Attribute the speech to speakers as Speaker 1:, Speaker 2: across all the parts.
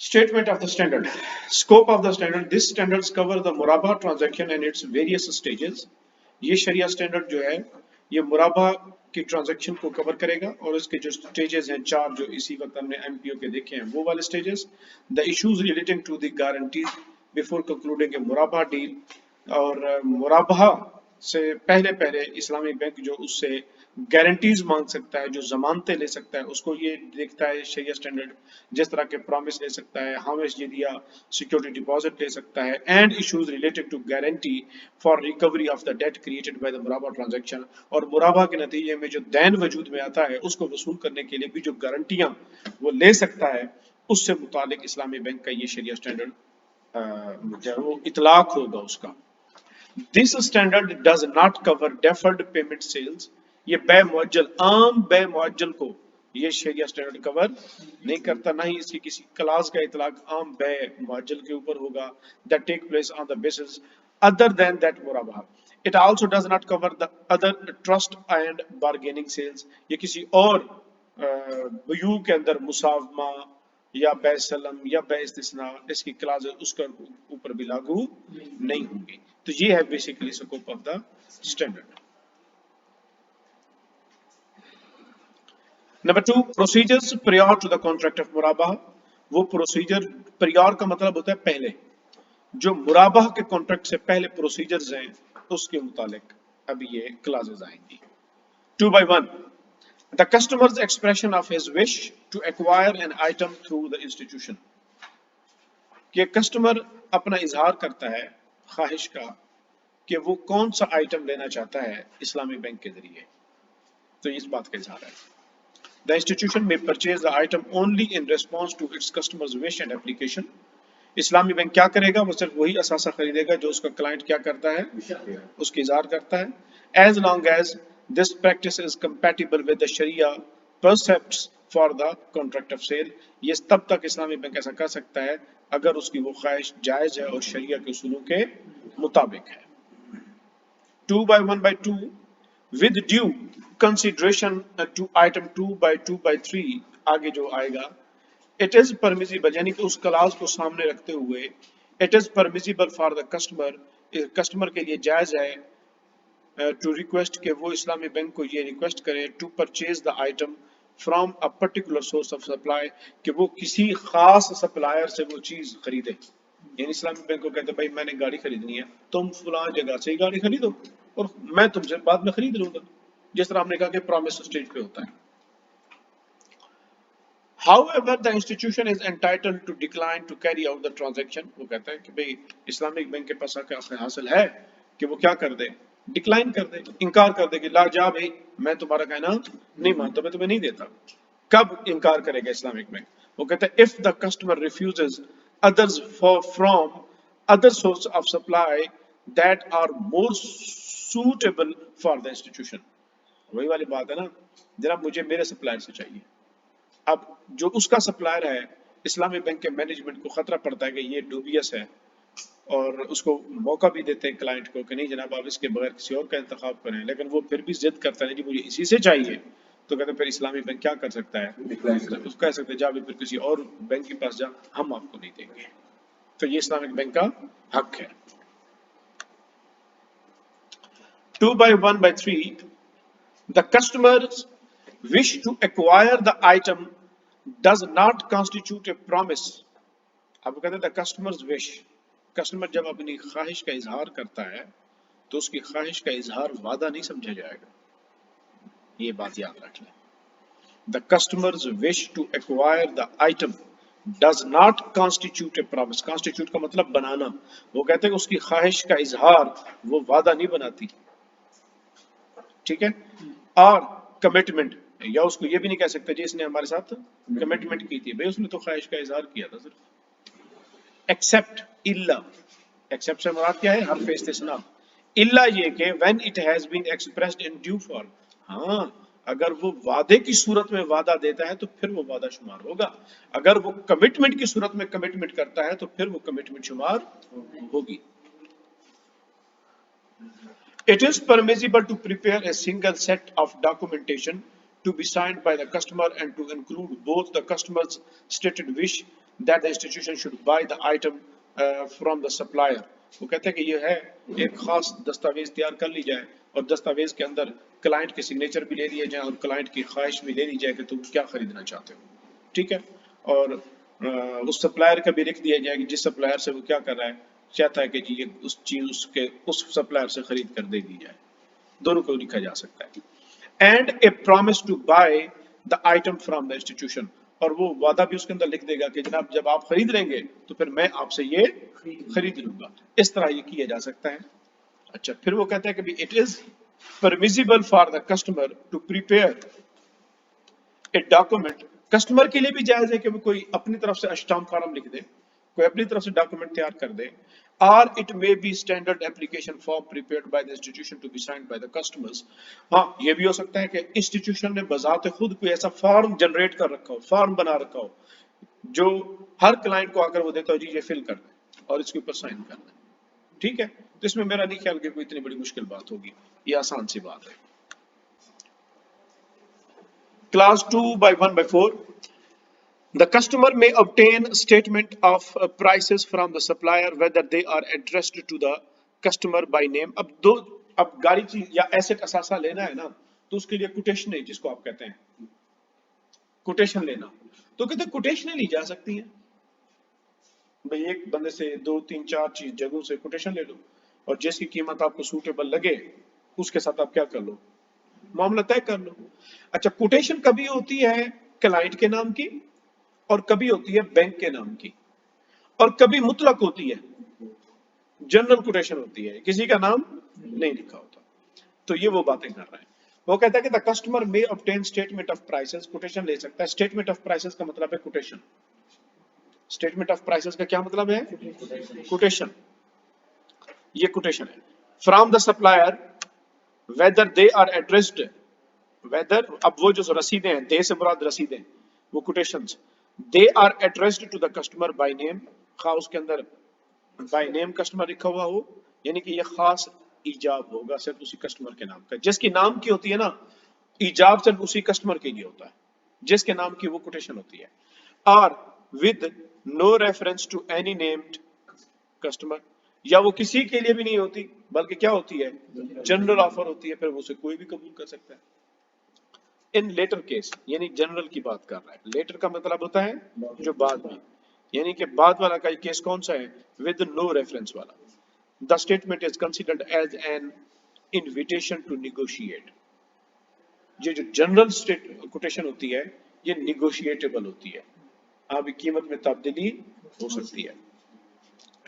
Speaker 1: Statement of the standard. Scope of the standard. This standards cover the मुराबा transaction and its various stages. ये शरिया standard जो है ये मुराबा की transaction को cover करेगा और इसके जो स्टेजेस हैं चार जो इसी वक्त हमने एमपीओ के देखे हैं वो वाले stages. The issues relating to the guarantees before concluding a मुराबा डील और मुराबा से पहले पहले इस्लामी बैंक जो उससे गारंटीज मांग सकता है, जो जमानतें ले सकता है, उसको ये देखता है शरिया स्टैंडर्ड. जिस तरह के प्रॉमिस ले सकता है, हामिश जिदिया सिक्योरिटी डिपॉजिट ले सकता है, and issues related to guarantee for recovery of the debt created by the मुराबा ट्रांजैक्शन. और मुराबा के नतीजे में जो दैन वजूद में आता है उसको वसूल करने के लिए भी जो गारंटियां वो ले सकता है उससे मुतालिक इस्लामी बैंक का ये शरिया स्टैंडर्ड जो है वो इतलाक होगा उसका. This standard does not cover deferred payment sales. ये बै मुअज्जल आम बै मुअज्जल को ये शरिया स्टैंडर्ड कवर नहीं करता, ना ही इसकी किसी क्लास का इतलाक आम बै मुअज्जल के ऊपर होगा that take place on the basis other than that मुराबा. It also does not cover the other trust and bargaining sales. ये किसी और बयू के अंदर मुसावमा या बैसलम या बैस्तिस्ना इसकी क्लास उसका ऊपर भी लागू नहीं होंगी. तो ये है basically scope of the standard. Number 2, procedures prior to the contract of मुराबा. वो प्रोसीजर prior का मतलब होता है पहले, जो मुराबा के कॉन्ट्रैक्ट से पहले प्रोसीजर्स हैं उसके मुतालिक अब ये क्लासेस आएंगी. 2/1, the customer's expression of his wish to acquire an item through the institution. कि कस्टमर अपना इजहार करता है ख्वाहिश का कि वो कौन सा आइटम लेना चाहता है इस्लामी बैंक के जरिए, तो इस बात का इजहार है. The institution may purchase the item only in response to its customer's wish and application. Islami bank क्या करेगा, वो सिर्फ वही असासा खरीदेगा जो उसका क्लाइंट क्या करता है, उसकी इजहार करता है. As long as this practice is compatible with the Sharia precepts for the contract of sale. ये तब तक इस्लामी बैंक ऐसा कर सकता है अगर उसकी वो ख्वाहिश जायज है और शरिया के उसूलों के मुताबिक है. 2/1/2 with due consideration to item 2/2/3 आगे जो आएगा, it is permissible यानी कि उस क्लास को सामने रखते हुए it is permissible for the customer के लिए जायज है to request कि वो इस्लामी बैंक को ये रिक्वेस्ट करे to purchase the item from a particular source of supply, कि वो किसी खास सप्लायर से वो चीज खरीदे. यानी इस्लामी बैंक को कहते भाई मैंने गाड़ी खरीदनी है, तुम फलां जगह से ही गाड़ी खरीदो और मैं तुमसे बाद में खरीद लूंगा, जिस तरह हमने कहा कि प्रॉमिस स्टेज पे होता है. However, the institution is entitled to decline to carry out the transaction. वो कहता है कि भाई इस्लामिक बैंक के पास आके हासिल है कि वो क्या कर दे, डिक्लाइन कर दे, इनकार कर दे कि ला जा भाई मैं तुम्हारा कहना नहीं मानता, मैं तुम्हें नहीं देता. कब इनकार करेगा इस्लामिक बैंक, वो कहता है if the customer refuses others from other source of supply that are more suitable for the institution. वही वाली बात है ना, जनाब मुझे मेरे सप्लायर से चाहिए. अब जो उसका सप्लायर है इस्लामी बैंक के मैनेजमेंट को खतरा पड़ता है कि ये डूबियस है और उसको मौका भी देते हैं क्लाइंट को कि नहीं जनाब आप इसके बगैर किसी और का इंतखाब करें, लेकिन वो फिर भी जिद करता है जी मुझे इसी से चाहिए, तो कहते हैं फिर इस्लामी बैंक क्या कर सकता है, उसको कह सकते हैं जा भी फिर किसी और बैंक के पास जा, हम आपको नहीं देंगे. तो ये इस्लामिक बैंक का हक है. 2/1/3 the customer's wish to acquire the item does not constitute a promise. अब कहते हैं the customer's wish, कस्टमर जब अपनी ख्वाहिश का इजहार करता है तो उसकी ख्वाहिश का इजहार वादा नहीं समझा जाएगा, ये बात याद रख लें. The customer's wish to acquire the item does not constitute a promise. Constitute का मतलब बनाना, वो कहते हैं कि उसकी ख्वाहिश का इजहार वो वादा नहीं बनाती, ठीक है. और कमिटमेंट, या उसको ये भी नहीं कह सकते जी इसने हमारे साथ कमिटमेंट की थी, भाई उसने तो ख्वाहिश का इजहार किया था सिर्फ. एक्सेप्ट इल्ला, एक्सेप्ट से मुराद क्या है, हर इस्तिस्ना. इल्ला ये कि when it has been expressed in due form. हाँ, अगर वो वादे की सूरत में वादा देता है तो फिर वो वादा शुमार होगा, अगर वो कमिटमेंट की सूरत में कमिटमेंट करता है तो फिर वो कमिटमेंट शुमार होगी. It is permissible to prepare a single set of documentation to be signed by the customer and to include both the customer's stated wish that the institution should buy the item from the supplier. वो कहते हैं कि ये है एक खास दस्तावेज तैयार कर ली जाए और दस्तावेज के अंदर क्लाइंट के सिग्नेचर भी ले लिए जाए और क्लाइंट की ख्वाहिश भी ले ली जाए कि तुम क्या खरीदना चाहते हो, ठीक है। और उस सप्लायर का भी लिख दिया जाए कि जिस सप्लायर से वो क्या कर रहा है, चाहता है कि जी ये उस चीज उसके उस सप्लायर से खरीद कर दे दी जाए, दोनों को लिखा जा सकता है। And a promise to buy the item from the institution, और वो वादा भी उसके अंदर लिख देगा कि जनाब जब आप खरीद लेंगे तो फिर मैं आपसे ये खरीद लूंगा। इस तरह ये किया जा सकता है। अच्छा, फिर वो कहता है कि it is permissible for the customer to prepare a document, customer के लिए भी जायज है कि वो कोई अपनी तरफ से स्टाम्प फॉर्म लिख दे, कोई अपनी तरफ से डॉक्यूमेंट तैयार कर दे। Or it may be standard application form prepared by the institution to be signed by the customers. हाँ, ये भी हो सकता है कि इंस्टीट्यूशन ने बजाते खुद कोई ऐसा फॉर्म जनरेट कर रखा हो, फॉर्म बना रखा हो, जो हर क्लाइंट को आकर वो देता हो जी ये फिल करना है और इसके ऊपर साइन करना है, ठीक है। तो इसमें मेरा नहीं ख्याल कि कोई इतनी बड़ी मुश्किल बात होगी, ये आसान सी बात है। Clause 2/1/4. The customer may obtain statement of prices from the supplier whether they are addressed to the customer by name. अब गाड़ी की या एसेट असासा लेना है ना, तो उसके लिए कोटेशन है, जिसको आप कहते हैं कोटेशन लेना, तो कहते हैं कोटेशन ली जा सकती है। भाई एक बंदे से 2 3 4 चीज जगहों से कोटेशन ले लो और जिसकी कीमत आपको सूटेबल लगे उसके साथ आप क्या कर लो, मामला तय कर लो। अच्छा, कोटेशन कभी होती है क्लाइंट के नाम की और कभी होती है बैंक के नाम की, और कभी मुतलक होती है, जनरल कोटेशन होती है, किसी का नाम नहीं लिखा होता। तो ये वो बातें कर रहा है। वो कहता है कि the customer may obtain statement of prices, quotation ले सकता है। स्टेटमेंट ऑफ प्राइसेस का मतलब है कोटेशन। स्टेटमेंट ऑफ प्राइसेस का क्या मतलब है? कोटेशन। ये कोटेशन है। From the supplier whether they are addressed, whether, अब वो जो रसीदें हैं, दे से मुराद रसीदें, वो quotations, they are addressed to the customer by name, खा उसके अंदर बाय नेम कस्टमर लिखा हुआ हो, यानी कि ये खास ईजाब होगा सिर्फ उसी कस्टमर के नाम का। जिसकी नाम की होती है ना, ईजाब सिर्फ उसी कस्टमर के लिए होता है जिसके नाम की वो कोटेशन होती है। और with no reference to any named customer, या वो किसी के लिए भी नहीं होती बल्कि क्या होती है, जनरल ऑफर होती है, फिर वो उसे कोई भी कबूल कर सकता है। इन लेटर केस, यानी जनरल की बात कर रहा है। लेटर का मतलब होता है जो बाद में, यानी कि बाद वाला का केस कौन सा है, विद नो रेफरेंस वाला। The statement is considered as an invitation to negotiate. ये जो जनरल कोटेशन होती है ये निगोशिएटेबल होती है, आपकी कीमत में तब्दीली हो सकती है।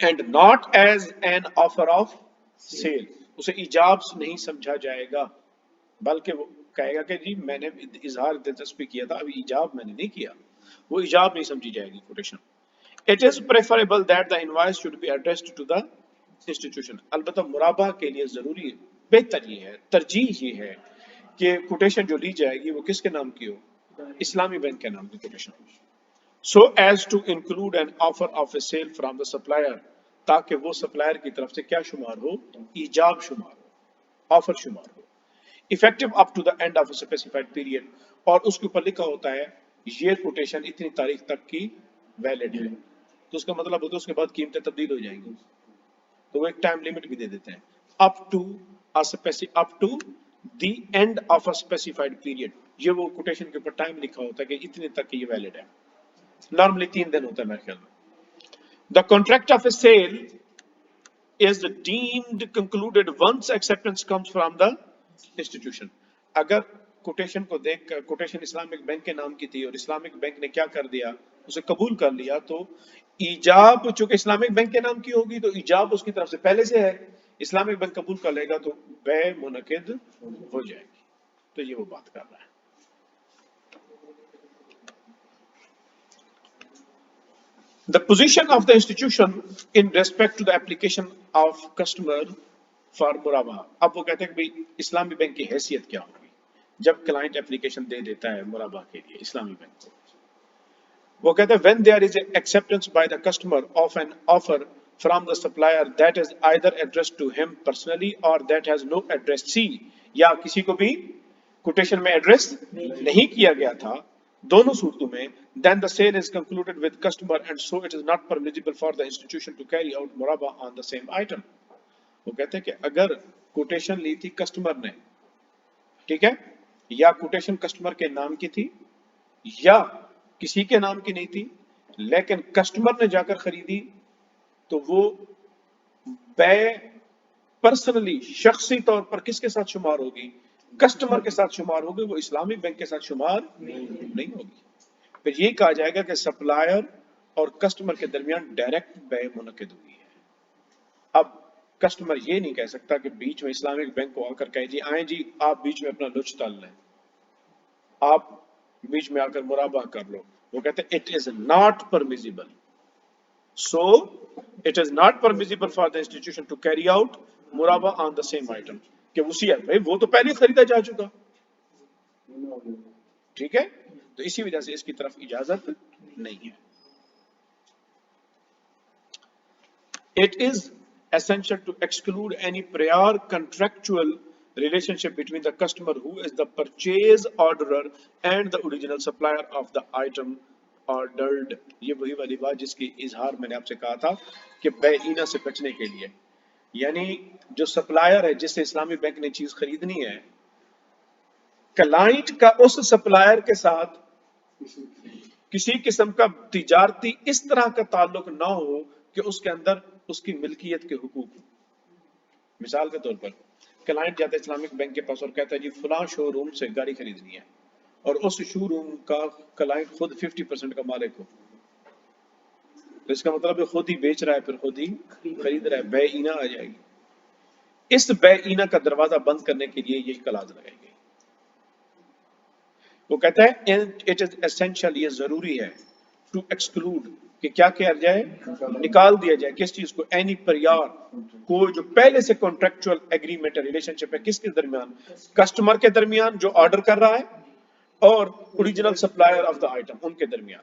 Speaker 1: And not as an offer of sale, उसे इजाब नहीं समझा जाएगा, बल्कि वो कहेगा कि जी मैंने इजहार दिलचस्पी किया था, अभी इजाब मैंने नहीं किया, वो इजाब नहीं समझी जाएगी quotation. It is preferable that the invoice should be addressed to the institution. अलबत्ता मुराबा के लिए जरूरी है, बेहतर ये है, तरजीह ये है कि कोटेशन जो ली जाएगी वो किसके नाम की हो, इस्लामी बैंक के नाम की कोटेशन हो, so as to include an offer of a sale from the supplier, ताकि वो सप्लायर की तरफ से क्या शुमार हो, ईजाब शुमार हो, ऑफर शुमार हो। Effective up to the end of a specified period, और उसके ऊपर लिखा होता है ये कोटेशन इतनी तारीख तक की वैलिड है, तो उसका मतलब होता है उसके बाद कीमतें तब्दील हो जाएंगी, तो वो एक टाइम लिमिट भी दे देते हैं, up to the end of a specified period. ये वो कोटेशन के ऊपर टाइम लिखा होता है कि इतने तक की ये वैलिड है। नॉर्मली 3 दिन होता है मेरे ख्याल में। The contract of a sale is deemed concluded once acceptance comes from the institution। अगर कोटेशन को देख, कोटेशन इस्लामिक बैंक के नाम की थी और इस्लामिक बैंक ने क्या कर दिया, उसे कबूल कर लिया, तो ईजाब चूंकि इस्लामिक बैंक के नाम की होगी तो ईजाब उसकी तरफ से पहले से है, इस्लामिक बैंक कबूल कर लेगा तो बै मुनकिद हो जाएगी। तो ये वो बात कर रहा है। The position of the institution in respect to the application of customer for मुराबा। अब वो कहते हैं कि भाई इस्लामी बैंक की हैसियत क्या होगी जब क्लाइंट एप्लीकेशन दे देता है मुराबा के लिए इस्लामी बैंक को। वो कहते हैं when there is acceptance by the customer of an offer from the supplier that is either addressed to him personally or that has no address, या किसी को भी कोटेशन में एड्रेस नहीं किया गया था, दोनों सूरतों में then the sale is concluded with customer and so it is not permissible for the institution to carry out muraba on the same item. वो कहते हैं कि अगर कोटेशन ली थी कस्टमर ने, ठीक है, या कोटेशन कस्टमर के नाम की थी या किसी के नाम की नहीं थी, लेकिन कस्टमर ने जाकर खरीदी, तो वो बै पर्सनली शख्सी तौर पर किसके साथ शुमार होगी? कस्टमर के साथ शुमार होगी, वो इस्लामी बैंक के साथ शुमार नहीं होगी। फिर ये कहा जाएगा कि सप्लायर और कस्टमर के दरमियान डायरेक्ट बै मुनक़िद हुई है। अब कस्टमर ये नहीं कह सकता कि बीच में इस्लामिक बैंक को आकर कहे जी आए जी आप बीच में अपना लुच ताल लें, आप बीच में आकर मुराबा कर लो। वो कहते हैं it is not permissible, so it is not permissible for the institution to carry out मुराबा ऑन द सेम आइटम, कि उसी है भाई वो तो पहले खरीदा जा चुका, ठीक है, तो इसी वजह से इसकी तरफ इजाजत नहीं है। It is essential to exclude any prior contractual relationship between the customer who is the purchase orderer and the original supplier of the item ordered। ये वही वाली बात जिसकी इजहार मैंने आपसे कहा था कि बेईना से बचने के लिए, यानी जो सप्लायर है जिससे इस्लामी बैंक ने चीज खरीदनी है, क्लाइंट का उस सप्लायर के साथ किसी किस्म का तिजारती इस तरह का ताल्लुक ना हो कि उसके अंदर उसकी मिल्कियत के हुकूक। मिसाल के तौर पर क्लाइंट जाता है इस्लामिक बैंक के पास और कहता है जी फलां शोरूम से गाड़ी खरीदनी है, और उस शोरूम का क्लाइंट खुद 50% का मालिक हो, तो इसका मतलब है खुद ही बेच रहा है फिर खुद ही खरीद रहा है, बेईना आ जाएगी। इस बेईना का दरवाजा बंद करने के लिए ये क्लाज लगाई गई। वो कहता है इट इज एसेंशियल, ये जरूरी है, टू एक्सक्लूड, कि क्या किया जाए, निकाल दिया जाए, किस चीज को, एनी परियार को जो पहले से कॉन्ट्रेक्चुअल एग्रीमेंट रिलेशनशिप है किसके दरमियान, कस्टमर के दरमियान जो ऑर्डर कर रहा है और original supplier of the item उनके दरमियान।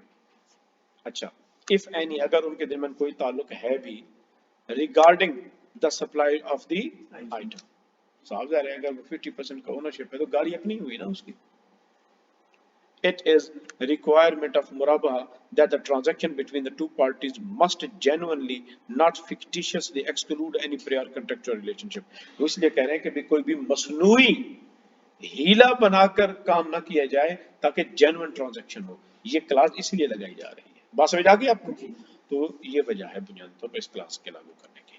Speaker 1: अच्छा, इफ एनी, अगर उनके दरमियान कोई ताल्लुक है भी regarding the supply of the item, साफ जाहिर है अगर 50% का ओनरशिप है तो गाड़ी अपनी हुई ना उसकी। It is a requirement of murabaha that the transaction between the two parties must genuinely, not fictitiously, exclude any prior contractual relationship। तो इसलिए कह रहे हैं कि भी कोई भी मसनूई हीला बनाकर काम ना किया जाए ताकि जेन्युइन ट्रांजैक्शन हो। ये क्लास इसलिए लगाई जा रही है। बात समझ आ गई आपको? तो ये वजह है बुनियादी तौर पर इस क्लास के लागू करने की।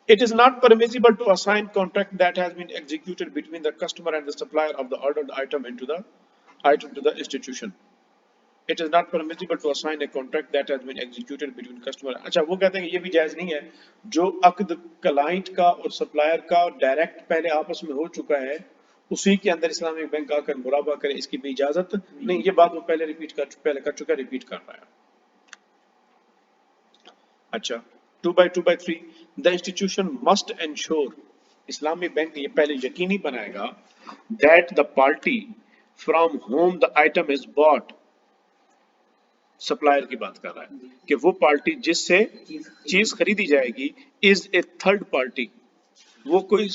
Speaker 1: It is not permissible to assign contract that has been executed between the customer and the supplier of the ordered item to the institution। It is not permissible to assign a contract that has been executed between customer। अच्छा, वो कहते हैं कि ये भी जायज नहीं है जो अक्द क्लाइंट का और सप्लायर का डायरेक्ट पहले आपस में हो चुका है उसी के अंदर इस्लामिक बैंक आकर मुराबा करे, इसकी भी इजाजत नहीं। ये बात वो पहले कर चुका, रिपीट कर रहा है। अच्छा, 2/3 the institution must ensure, Islami bank ये पहले यकीनी बनाएगा that the party from whom the item is bought, supplier की बात कर रहा है कि वो पार्टी जिससे चीज खरीदी जाएगी इज ए थर्ड पार्टी, वो कोई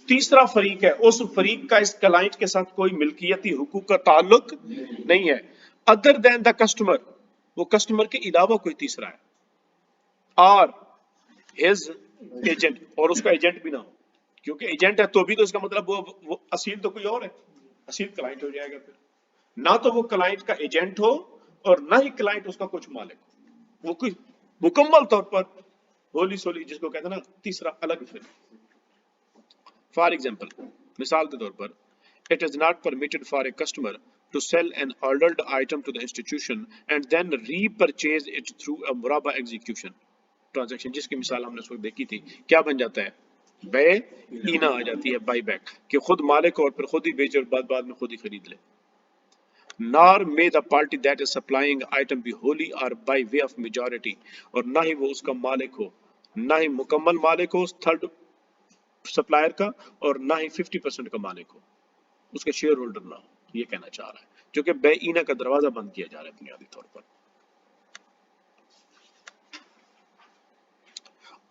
Speaker 1: तीसरा फरीक है, उस फरीक का इस क्लाइंट के साथ कोई मिल्कियती हुकूक का ताल्लुक नहीं है, अदर देन द कस्टमर, वो कस्टमर के अलावा कोई तीसरा है, और हिज एजेंट, और उसका एजेंट भी ना हो, क्योंकि एजेंट है तो भी तो इसका मतलब वो असील तो कोई और है, असील क्लाइंट हो जाएगा। फिर ना तो वो क्लाइंट का एजेंट हो और ना ही क्लाइंट उसका कुछ मालिक हो, वो कोई मुकम्मल तौर पर होली सोली जिसको कहते हैं ना तीसरा अलग। फिर फॉर एग्जाम्पल, मिसाल के तौर पर, it is not permitted for a customer to sell an ordered item to the institution and then repurchase it through a muraba execution transaction, जिसकी मिसाल हमने उस वक्त देखी थी। क्या बन जाता है, बेईना आ जाती है, बाई बैक, कि खुद मालिक और फिर खुद ही बेचे और बाद में खुद ही खरीद ले। Nor may the party that is supplying item be wholly or by way of majority, और ना ही वो उसका मालिक हो, ना ही मुकम्मल मालिक हो थर्ड सप्लायर का, और ना ही 50% का मालिक हो, उसका शेयर होल्डर ना हो। ये कहना चाह रहा है, जो कि बेईना का दरवाजा बंद किया जा रहा है बुनियादी तौर पर।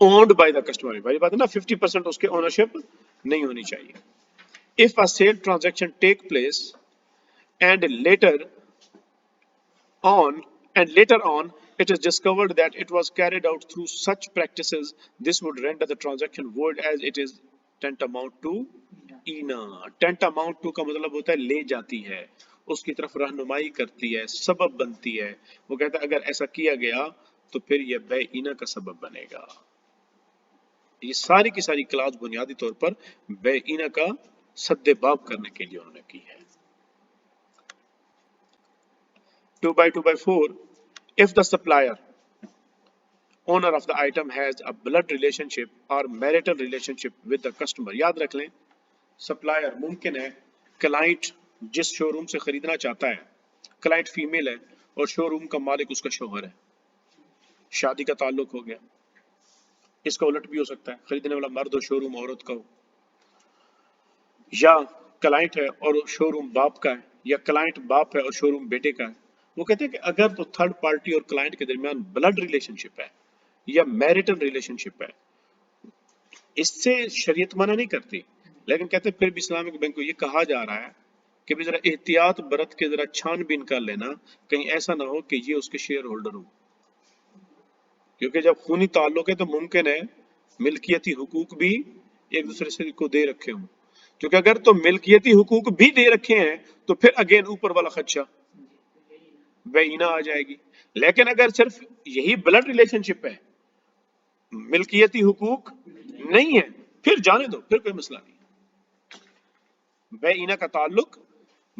Speaker 1: ओन्ड बाय द कस्टमर, भाई बात है ना, 50% उसके ओनरशिप नहीं होनी चाहिए। If a sale transaction take place and later on it is discovered that it was carried out through such practices, this would render the transaction void as it is tantamount to Eena. tantamount to का मतलब होता है ले जाती है, उसकी तरफ रहनुमाई करती है, सबब बनती है. वो कहता है अगर ऐसा किया गया तो फिर यह बेईना का सबब बनेगा. ये सारी की सारी क्लास बुनियादी तौर पर बेईना का सद्देबाब करने के लिए उन्होंने की है. 2/4, if the supplier owner of the item has a blood relationship or marital relationship with the customer. याद रख लें, सप्लायर मुमकिन है क्लाइंट जिस शोरूम से खरीदना चाहता है, क्लाइंट फीमेल है और शोरूम का मालिक उसका शोहर है, शादी का ताल्लुक हो गया. इसका उलट भी हो सकता है, खरीदने वाला मर्द हो शोरूम औरत का हो, या क्लाइंट है और शोरूम बाप का है, या क्लाइंट बाप है और शोरूम बेटे का है. वो कहते हैं कि अगर तो थर्ड पार्टी और क्लाइंट के दरमियान ब्लड रिलेशनशिप है या मैरिटल रिलेशनशिप है, इससे शरीयत मना नहीं करती, लेकिन कहते हैं फिर भी इस्लामिक बैंक को ये कहा जा रहा है कि भी जरा एहतियात बरत के जरा छानबीन कर लेना, कहीं ऐसा ना हो कि ये उसके शेयर होल्डर हो, क्योंकि जब खूनी ताल्लुक है तो मुमकिन है मिल्कियती हुकूक भी एक दूसरे से को दे रखे हों, क्योंकि अगर तो मिल्कियती हुकूक भी दे रखे हैं तो फिर अगेन ऊपर वाला खदशा बेईना आ जाएगी. लेकिन अगर सिर्फ यही ब्लड रिलेशनशिप है, मिल्कियती हुकूक नहीं है, फिर जाने दो, फिर कोई मसला नहीं. बेईना का ताल्लुक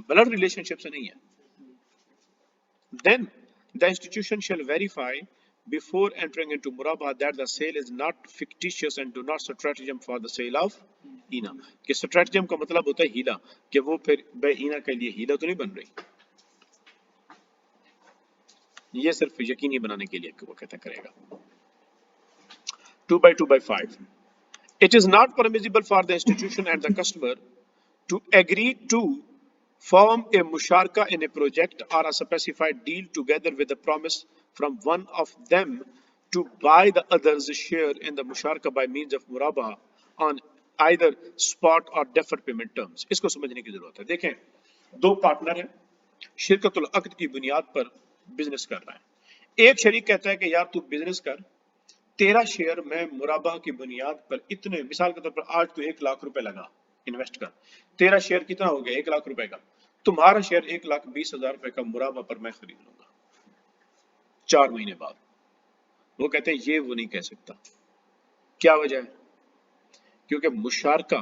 Speaker 1: ब्लड रिलेशनशिप से नहीं है. Then the institution shall verify before entering into murabah that the sale is not fictitious and do not stratagem for the sale of ईना. कि stratagem का मतलब होता है हीला, कि वो फिर बेईना के लिए हीला तो नहीं बन रही, ये सिर्फ यकीनी बनाने के लिए वो कहता करेगा. 2/5, it is not permissible for the institution and the customer to agree to form a musharaka in a project or a specified deal together with the promise from one of them to buy the other's share in the musharaka by means of murabah on either spot or deferred payment terms. इसको समझने की जरूरत है. देखें, दो partner हैं, शिरकतुल अक्द की बुनियाद पर बिजनेस कर रहा है. एक शरीक कहता है कि यार तू बिजनेस कर, तेरा शेयर मैं मुराबा की बुनियाद पर इतने, मिसाल के तौर पर आज तू 1 लाख रुपए लगा इन्वेस्ट कर, तेरा शेयर कितना हो गया 1 लाख रुपए का, तुम्हारा शेयर 1,20,000 रुपए का मुराबा पर मैं खरीद लूंगा 4 महीने बाद. वो कहते हैं ये वो नहीं कह सकता. क्या वजह है? क्योंकि मुशारका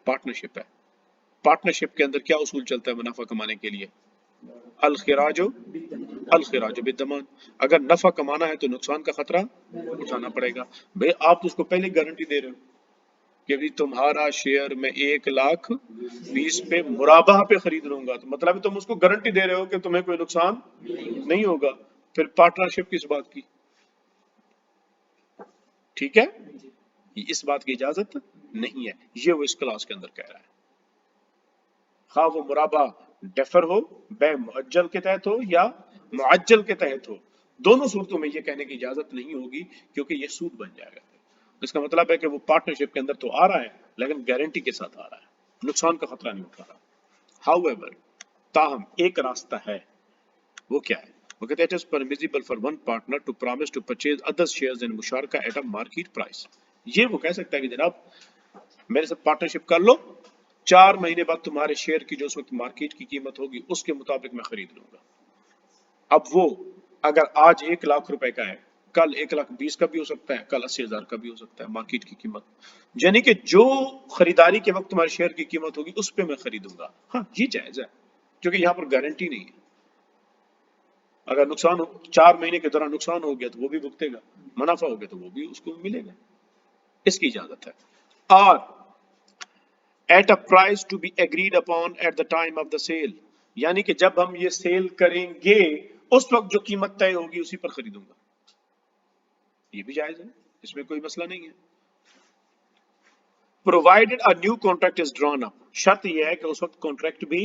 Speaker 1: पार्टनरशिप है. पार्टनरशिप के अंदर क्या उसूल चलता है मुनाफा कमाने के लिए? अल खिराजो बिद्दमान. अगर नफा कमाना है तो नुकसान का खतरा उठाना पड़ेगा. भाई आप तो उसको पहले गारंटी दे रहे हो कि भी तुम्हारा शेयर मैं 1,20,000 पे मुराबा पे खरीद लूंगा, तो मतलब तुम उसको गारंटी दे रहे हो कि तुम्हें कोई नुकसान नहीं होगा. फिर पार्टनरशिप किस बात की? ठीक है, इस बात की इजाजत नहीं है. ये वो इस क्लास के अंदर कह रहा है. हाँ वो मुराबा डेफर हो, बे मुअज्जल के तहत हो या मुअज्जल के तहत हो, दोनों सूरतों में ये कहने की इजाजत नहीं होगी, क्योंकि ये सूद बन जाएगा. इसका मतलब है कि वो पार्टनरशिप के अंदर तो आ रहा है लेकिन गारंटी के साथ आ रहा है, नुकसान का खतरा नहीं उठा रहा. हाउएवर, ताहम एक रास्ता है. वो क्या है? वो कहते हैं it is permissible for one partner to promise to purchase other shares in मुशारका एट अ मार्केट प्राइस. ये वो कह सकता है कि जनाब मेरे साथ पार्टनरशिप कर लो, 4 महीने बाद तुम्हारे शेयर की जो उस वक्त मार्केट की कीमत होगी उसके मुताबिक मैं खरीद लूंगा. अब वो अगर आज 1 लाख रुपए का है, कल 1,20,000 का भी हो सकता है, कल 80,000 का भी हो सकता है मार्केट की कीमत. यानी कि जो खरीदारी के वक्त तुम्हारे शेयर की कीमत होगी उस पे मैं खरीदूंगा. हाँ ये जायज है, क्योंकि यहाँ पर गारंटी नहीं है. अगर नुकसान हो, 4 महीने के दौरान नुकसान हो गया तो वो भी भुगतेगा, मुनाफा हो गया तो वो भी उसको मिलेगा. इसकी इजाजत है. और at a price to be agreed upon at the time of the sale, यानी कि जब हम ये सेल करेंगे उस वक्त जो कीमत तय होगी उसी पर खरीदूंगा. ये भी जायज है, इसमें कोई मसला नहीं है. Provided a new contract is drawn up, शर्त यह है कि उस वक्त कॉन्ट्रैक्ट भी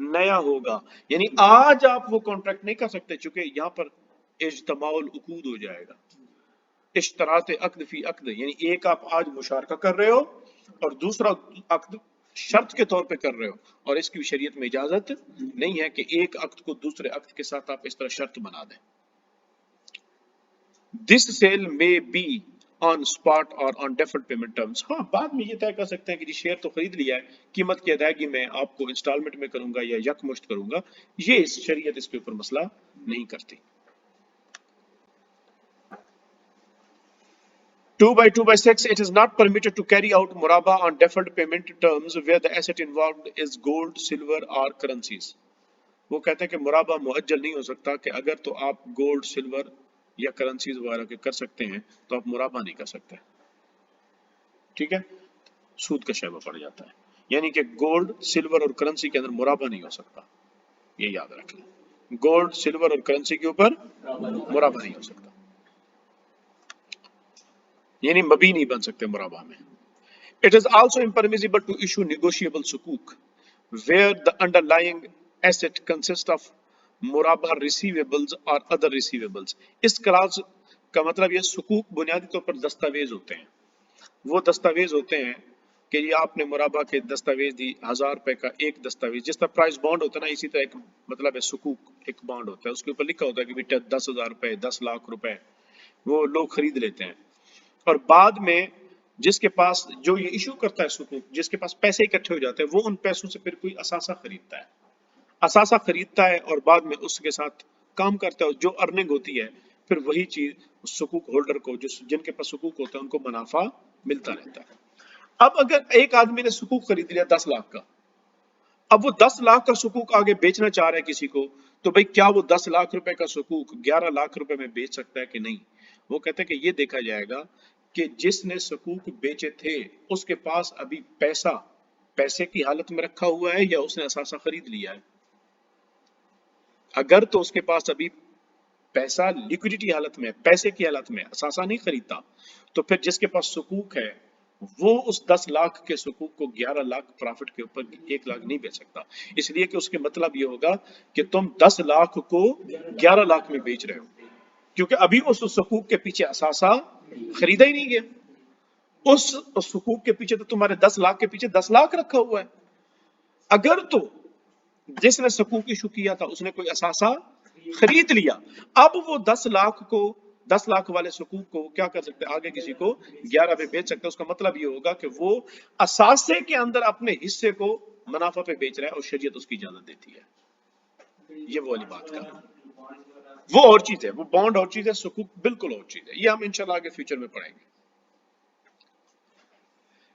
Speaker 1: नया होगा. यानी आज आप वो कॉन्ट्रैक्ट नहीं कर सकते, चूंकि यहां पर इज्तमाउल उकूद हो जाएगा. इश्तरात अक्द फी अक्द, यानी एक आप आज मुशारका कर रहे हो और दूसरा अक्द شرط کے طور پہ کر رہے ہو، اور اس کی شریعت میں اجازت نہیں ہے کہ ایک عقد کو دوسرے عقد کے ساتھ آپ اس طرح شرط بنا دیں. دس سیل میں بی آن اسپاٹ اور آن ڈیفرڈ پیمنٹ ٹرمز. ہاں بعد میں یہ طے کر سکتے ہیں کہ جی شیئر تو خرید لیا ہے، قیمت کی ادائیگی میں آپ کو انسٹالمنٹ میں کروں گا یا یکمشت کروں گا. یہ اس شریعت اس کے اوپر مسئلہ نہیں کرتی. 2/2/6 it is not permitted to carry out muraba on deferred payment terms where the asset involved is gold, silver or currencies. وہ کہتے ہیں کہ مرابہ مؤجل نہیں ہو سکتا کہ اگر تو آپ گولڈ، سلور یا کرنسیز وغیرہ کے کر سکتے ہیں تو آپ مرابہ نہیں کر سکتے. ٹھیک ہے، سود کا شیبہ پڑ جاتا ہے. یعنی کہ گولڈ، سلور اور کرنسی کے اندر مرابہ نہیں ہو سکتا، یہ یاد رکھ لیں. گولڈ، سلور اور کرنسی کے اوپر مرابہ نہیں ہو سکتا، یعنی مبی نہیں بن سکتے مرابہ میں. It is also impermissible to issue negotiable sukuk where the underlying asset consists of murabah receivables or other receivables. اس کلاس کا مطلب یہ سکوک بنیادی طور پر دستاویز ہوتے ہیں. وہ دستاویز ہوتے ہیں کہ یہ آپ نے مرابہ کے دستاویز دی 1000 روپے کا ایک دستاویز، جس طرح پرائز بانڈ ہوتا ہے نا، اسی طرح ایک مطلب ہے سکوک ایک بانڈ ہوتا ہے. اس کے اوپر لکھا ہوتا ہے کہ بیٹا 10,000 روپے، 10 لاکھ روپے وہ لوگ خرید لیتے ہیں، اور بعد میں جس کے پاس جو یہ ایشو کرتا ہے سکوک، جس کے پاس پیسے اکٹھے ہو جاتے ہیں، وہ ان پیسوں سے پھر کوئی اثاثہ خریدتا ہے. اثاثہ خریدتا ہے اور بعد میں اس کے ساتھ کام کرتا ہے، جو ارننگ ہوتی ہے پھر وہی چیز سکوک ہولڈر کو، جن کے پاس سکوک ہوتا ہے ان کو منافع ملتا رہتا ہے. اب اگر ایک آدمی نے سکوک خرید لیا 10 لاکھ کا، اب وہ 10 لاکھ کا سکوک آگے بیچنا چاہ رہا ہے کسی کو، تو بھئی کیا وہ 10 لاکھ روپے کا سکوک 11 لاکھ روپے میں بیچ سکتا ہے کہ نہیں؟ وہ کہتے ہیں کہ یہ دیکھا جائے گا کہ جس نے سکوک بیچے تھے اس کے پاس ابھی پیسے کی حالت میں رکھا ہوا ہے یا اس نے اثاثہ خرید لیا ہے. اگر تو اس کے پاس ابھی پیسہ لیکوڈیٹی حالت میں، پیسے کی حالت میں، اثاثہ نہیں خریدتا، تو پھر جس کے پاس سکوک ہے وہ اس 10 لاکھ کے سکوک کو 11 لاکھ پرافٹ کے اوپر 1 لاکھ نہیں بیچ سکتا. اس لیے کہ اس کے مطلب یہ ہوگا کہ تم 10 لاکھ کو 11 لاکھ میں بیچ رہے ہو، کیونکہ ابھی اس سکوک کے پیچھے اثاثہ خریدا ہی نہیں گیا. اس سکوک کے پیچھے تو تمہارے 10 لاکھ کے پیچھے 10 لاکھ رکھا ہوا ہے. اگر تو جس نے سکوک ایشو کیا تھا اس نے کوئی اثاثہ خرید لیا، اب وہ 10 لاکھ والے سکوک کو کیا کر سکتے ہیں، آگے کسی کو 11 پہ بیچ سکتے ہیں. اس کا مطلب یہ ہوگا کہ وہ اثاثے کے اندر اپنے حصے کو منافع پہ بیچ رہا ہے اور شریعت اس کی اجازت دیتی ہے. یہ وہ والی بات کر، وہ اور چیز ہے، وہ بانڈ اور چیز ہے، سکوک بالکل اور چیز ہے. یہ ہم انشاءاللہ آگے فیوچر میں پڑھیں گے.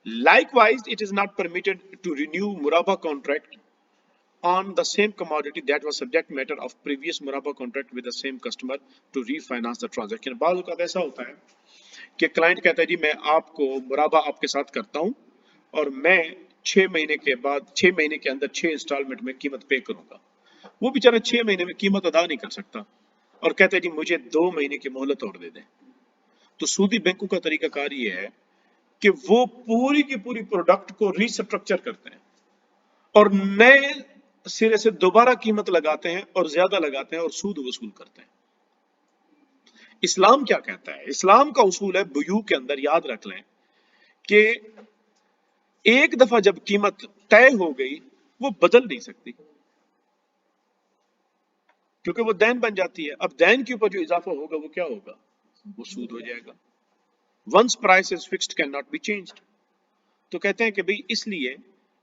Speaker 1: Likewise, it is not permitted to renew murabah contract on the same commodity that was subject matter of previous murabah contract with the same customer to refinance the transaction. بعض اوقات ایسا ہوتا ہے کہ کلائنٹ کہتا ہے جی میں آپ کو مرابہ آپ کے ساتھ کرتا ہوں اور میں 6 مہینے کے بعد 6 مہینے کے اندر 6 انسٹالمنٹ میں قیمت پے کروں گا. وہ بیچارہ 6 مہینے میں قیمت ادا نہیں کر سکتا اور کہتا ہے جی مجھے 2 مہینے کی مہلت اور دے دیں. تو سودی بینکوں کا طریقہ کار یہ ہے کہ وہ پوری کی پوری پروڈکٹ کو ری سٹرکچر کرتے ہیں اور نئے سرے سے دوبارہ قیمت لگاتے ہیں اور زیادہ لگاتے ہیں اور سود وصول کرتے ہیں. اسلام کیا کہتا ہے؟ اسلام کا اصول ہے بیوع کے اندر، یاد رکھ لیں کہ ایک دفعہ جب قیمت طے ہو گئی وہ بدل نہیں سکتی، کیونکہ وہ دین بن جاتی ہے. اب دین کے اوپر جو اضافہ ہوگا وہ کیا ہوگا؟ وہ سود ہو جائے گا. Once price is fixed cannot be changed. تو کہتے ہیں کہ بھئی اس لیے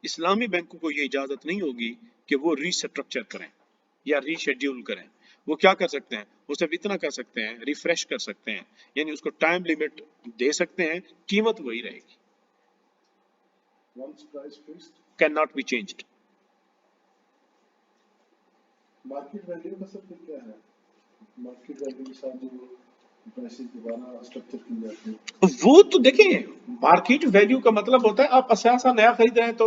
Speaker 1: اسلامی بینکوں کو یہ اجازت نہیں ہوگی کہ وہ ری سٹرکچر کریں یا ری شیڈیول کریں. وہ کیا کر سکتے ہیں؟ وہ صرف اتنا کر سکتے ہیں، ریفریش کر سکتے ہیں، یعنی اس کو ٹائم لیمٹ دے سکتے ہیں، قیمت وہی رہے گی.
Speaker 2: Once price fixed,
Speaker 1: cannot be changed.
Speaker 2: market value کا سب کیا ہے؟ market value کے ساتھ جو پیسے دوبارہ اسٹرکچر کی جاتی ہے،
Speaker 1: وہ تو دیکھیں مارکیٹ ویلیو کا مطلب ہوتا ہے آپ اثاثہ نیا خرید رہے ہیں تو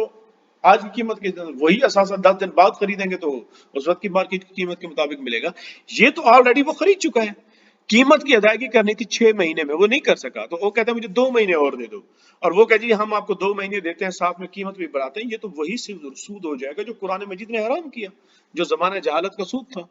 Speaker 1: آج کی قیمت کے وہی اثاثہ 10 دن بعد خریدیں گے تو اس وقت کی مارکیٹ کی قیمت کے مطابق ملے گا. یہ تو آلریڈی وہ خرید چکا ہے، قیمت کی ادائیگی کرنی تھی 6 مہینے میں، وہ نہیں کر سکا تو وہ کہتا ہے مجھے 2 مہینے اور دے دو، اور وہ کہتے ہیں ہم آپ کو 2 مہینے دیتے ہیں ساتھ میں قیمت بھی بڑھاتے ہیں. یہ تو وہی سود ہو جائے گا جو قرآن مجید نے حرام کیا، جو زمانہ جہالت کا سود تھا.